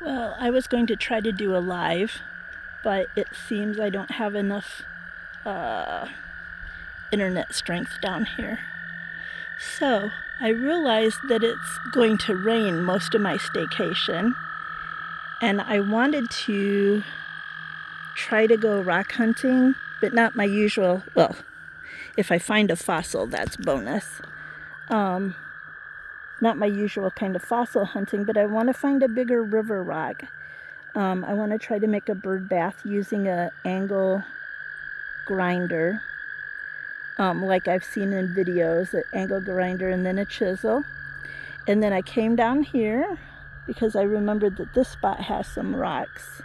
Well, I was going to try to do a live, but it seems I don't have enough internet strength down here. So I realized that it's going to rain most of my staycation, and I wanted to try to go rock hunting, but not my usual, well, if I find a fossil, that's bonus. Not my usual kind of fossil hunting, but I want to find a bigger river rock. I want to try to make a bird bath using an angle grinder, like I've seen in videos, an angle grinder and then a chisel. And then I came down here because I remembered that this spot has some rocks.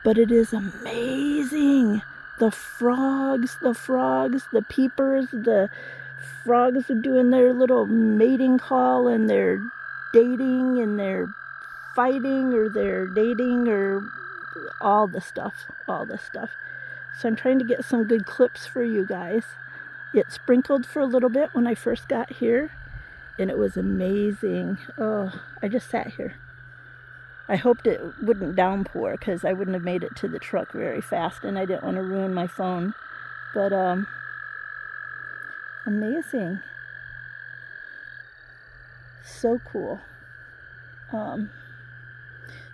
But it is amazing. The frogs, the peepers, the frogs are doing their little mating call, and they're dating and they're fighting or they're dating or all the stuff. So I'm trying to get some good clips for you guys. It sprinkled for a little bit when I first got here, and it was amazing. Oh, I just sat here. I hoped it wouldn't downpour because I wouldn't have made it to the truck very fast, and I didn't want to ruin my phone. But amazing. So cool.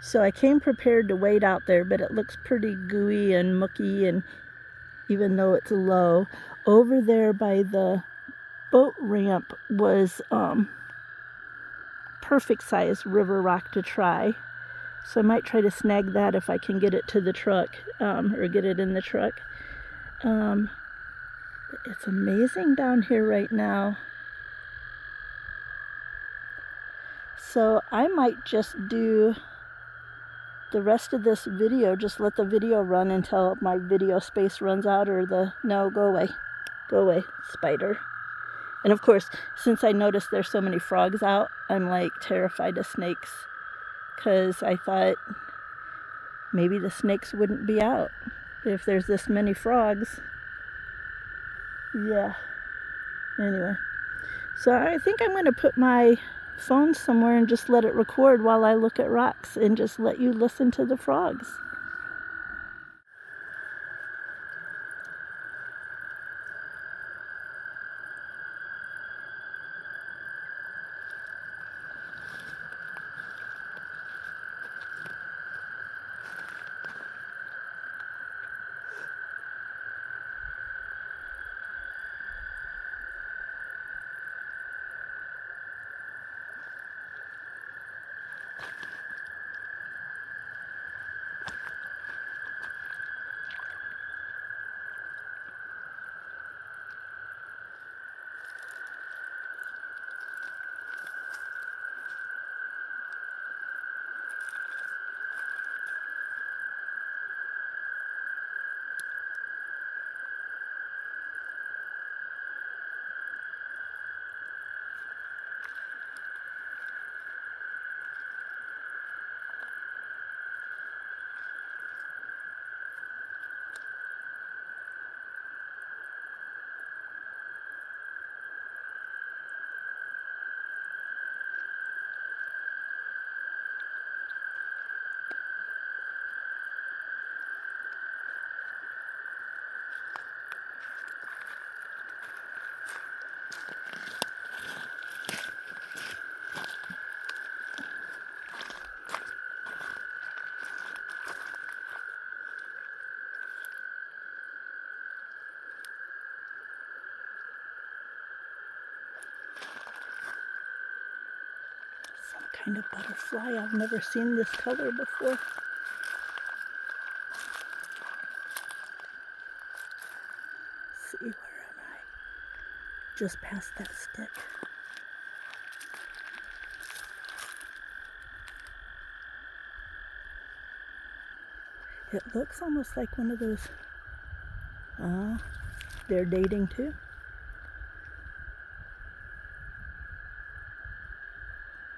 So I came prepared to wade out there, but it looks pretty gooey and mucky, and even though it's low, over there by the boat ramp was perfect size river rock to try. So I might try to snag that if I can get it to the truck, or get it in the truck. It's amazing down here right now. So I might just do the rest of this video, just let the video run until my video space runs out, or no, go away, spider. And of course, since I noticed there's so many frogs out, I'm like terrified of snakes, because I thought maybe the snakes wouldn't be out if there's this many frogs. Yeah. Anyway, so I think I'm going to put my phone somewhere and just let it record while I look at rocks and just let you listen to the frogs. Some kind of butterfly. I've never seen this color before. See, where am I? Just past that stick. It looks almost like one of those. They're dating too.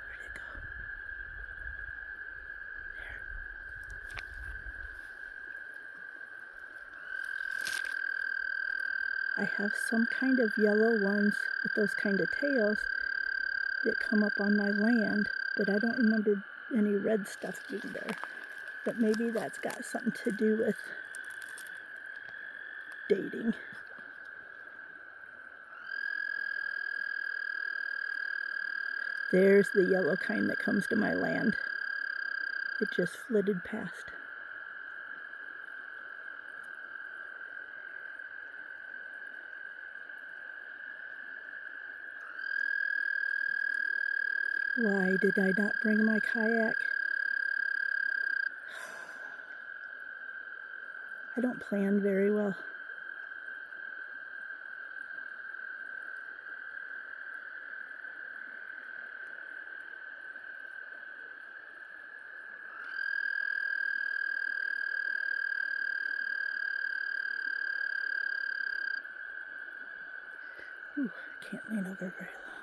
Where'd it go? There. I have some kind of yellow ones with those kind of tails that come up on my land, but I don't remember any red stuff being there. But maybe that's got something to do with dating. There's the yellow kind that comes to my land. It just flitted past. Why did I not bring my kayak? I don't plan very well. Ooh, I can't lean over very long.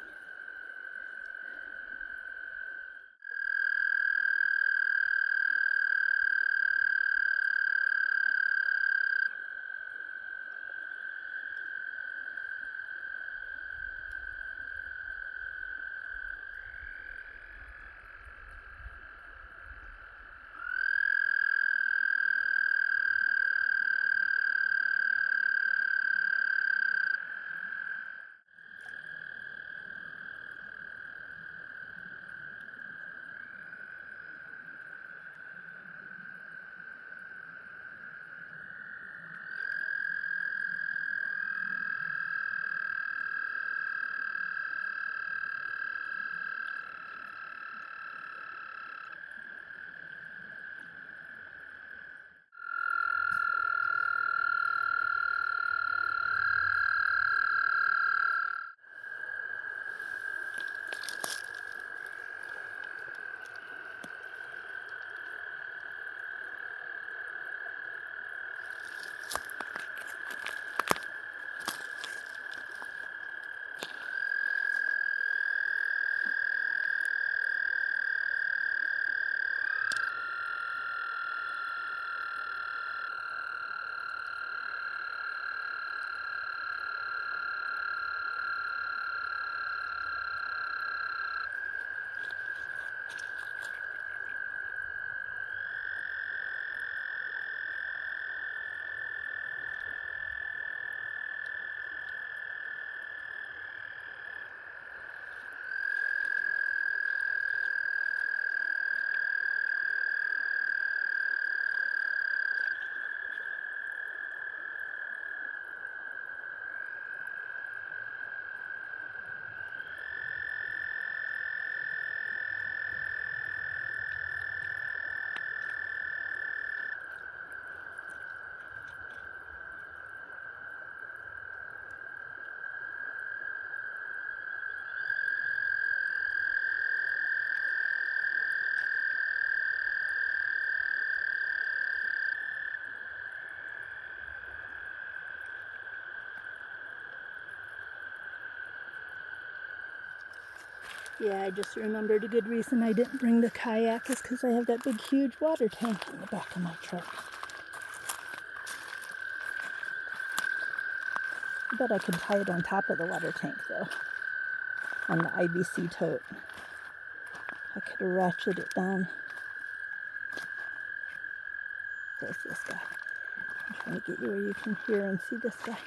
Yeah, I just remembered a good reason I didn't bring the kayak is because I have that big, huge water tank in the back of my truck. I bet I could tie it on top of the water tank, though, on the IBC tote. I could ratchet it down. There's this guy. I'm trying to get you where you can hear and see this guy.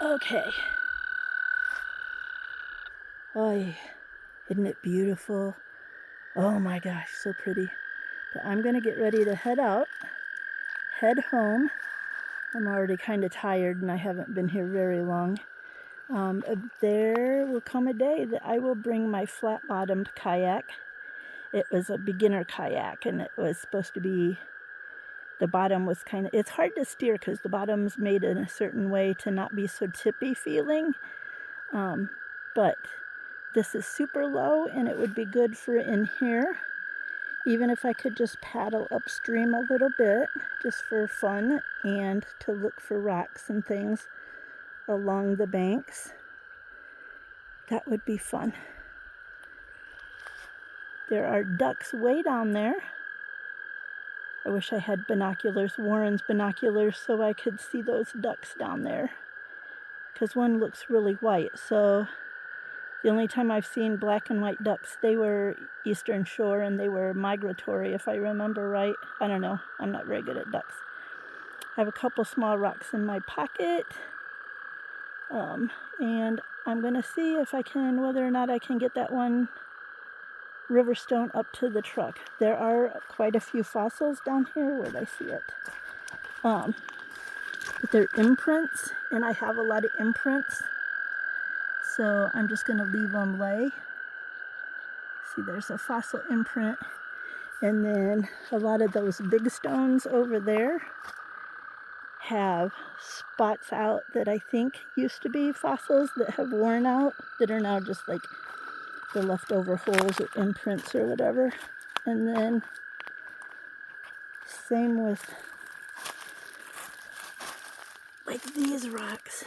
Okay. Oh, isn't it beautiful? Oh my gosh, so pretty. But I'm gonna get ready to head out, head home. I'm already kind of tired and I haven't been here very long. There will come a day that I will bring my flat-bottomed kayak. It was a beginner kayak and it was supposed to be, the bottom was kind of, it's hard to steer because the bottom's made in a certain way to not be so tippy feeling. But this is super low and it would be good for in here. Even if I could just paddle upstream a little bit, just for fun and to look for rocks and things along the banks, that would be fun. There are ducks way down there. I wish I had binoculars, Warren's binoculars, so I could see those ducks down there. Because one looks really white, so the only time I've seen black and white ducks, they were Eastern Shore and they were migratory, if I remember right. I don't know. I'm not very good at ducks. I have a couple small rocks in my pocket. And I'm going to see if I can, whether or not I can get that one river stone up to the truck. There are quite a few fossils down here. Where'd I see it? But they're imprints, and I have a lot of imprints. So I'm just going to leave them lay. See, there's a fossil imprint. And then a lot of those big stones over there have spots out that I think used to be fossils that have worn out, that are now just like the leftover holes or imprints or whatever. And then same with like these rocks.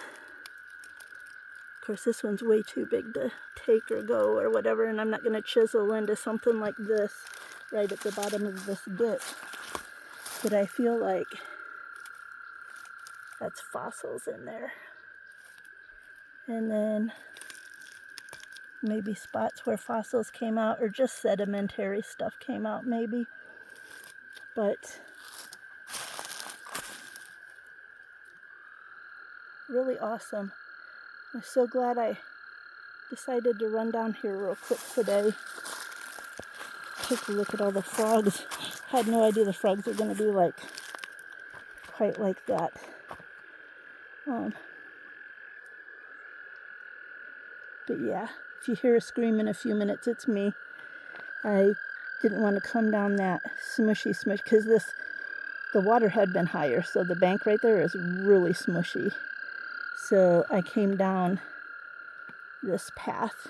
Of course, this one's way too big to take or go or whatever, and I'm not going to chisel into something like this right at the bottom of this ditch. But I feel like that's fossils in there. And then maybe spots where fossils came out, or just sedimentary stuff came out maybe. But really awesome. I'm so glad I decided to run down here real quick today. Take a look at all the frogs. Had no idea the frogs are going to be like quite like that. But yeah, if you hear a scream in a few minutes, it's me. I didn't want to come down that smushy because the water had been higher, so the bank right there is really smushy. So I came down this path,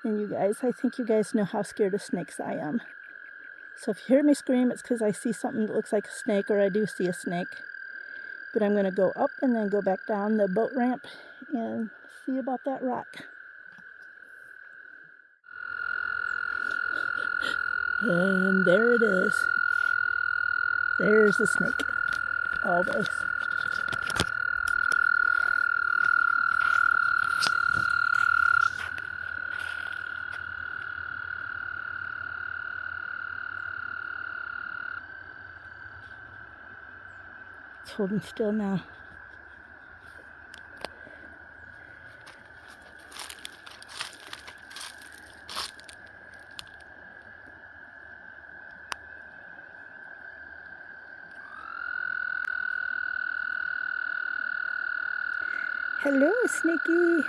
and you guys, I think you guys know how scared of snakes I am. So if you hear me scream, it's because I see something that looks like a snake, or I do see a snake. But I'm going to go up and then go back down the boat ramp and see about that rock. And there it is. There's the snake. Always. It's holding still now. Hello, Sneaky.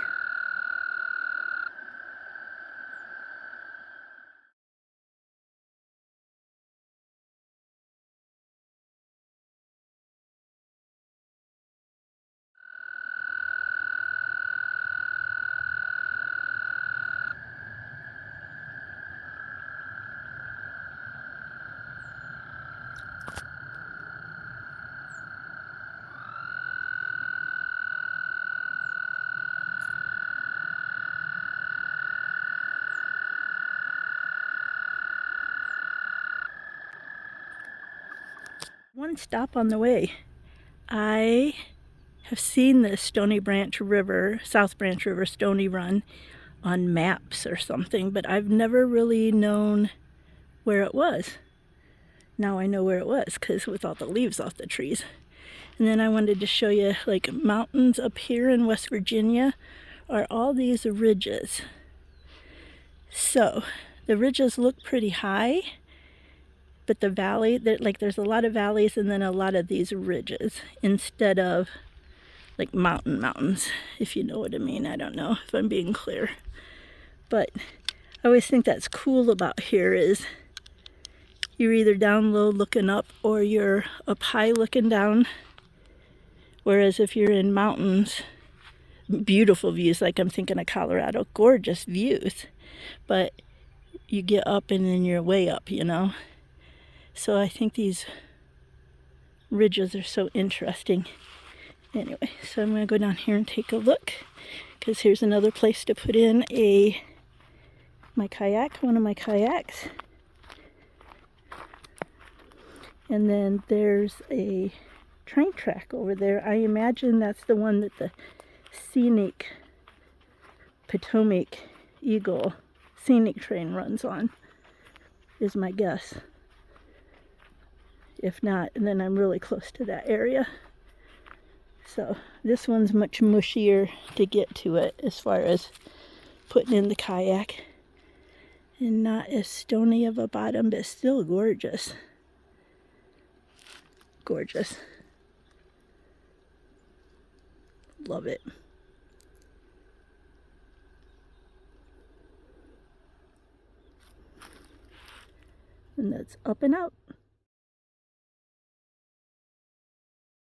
One stop on the way. I have seen the Stony Branch River, South Branch River Stony Run on maps or something, but I've never really known where it was. Now I know where it was, because with all the leaves off the trees. And then I wanted to show you, like, mountains up here in West Virginia are all these ridges. So the ridges look pretty high, but the valley, like, there's a lot of valleys and then a lot of these ridges instead of like mountains, if you know what I mean. I don't know if I'm being clear, but I always think that's cool about here is you're either down low looking up or you're up high looking down. Whereas if you're in mountains, beautiful views, like I'm thinking of Colorado, gorgeous views, but you get up and then you're way up, you know. So I think these ridges are so interesting. Anyway, so I'm going to go down here and take a look, because here's another place to put in my kayak, one of my kayaks. And then there's a train track over there. I imagine that's the one that the scenic Potomac Eagle scenic train runs on, is my guess. If not, then I'm really close to that area. So this one's much mushier to get to it as far as putting in the kayak. And not as stony of a bottom, but still gorgeous. Gorgeous. Love it. And that's up and out.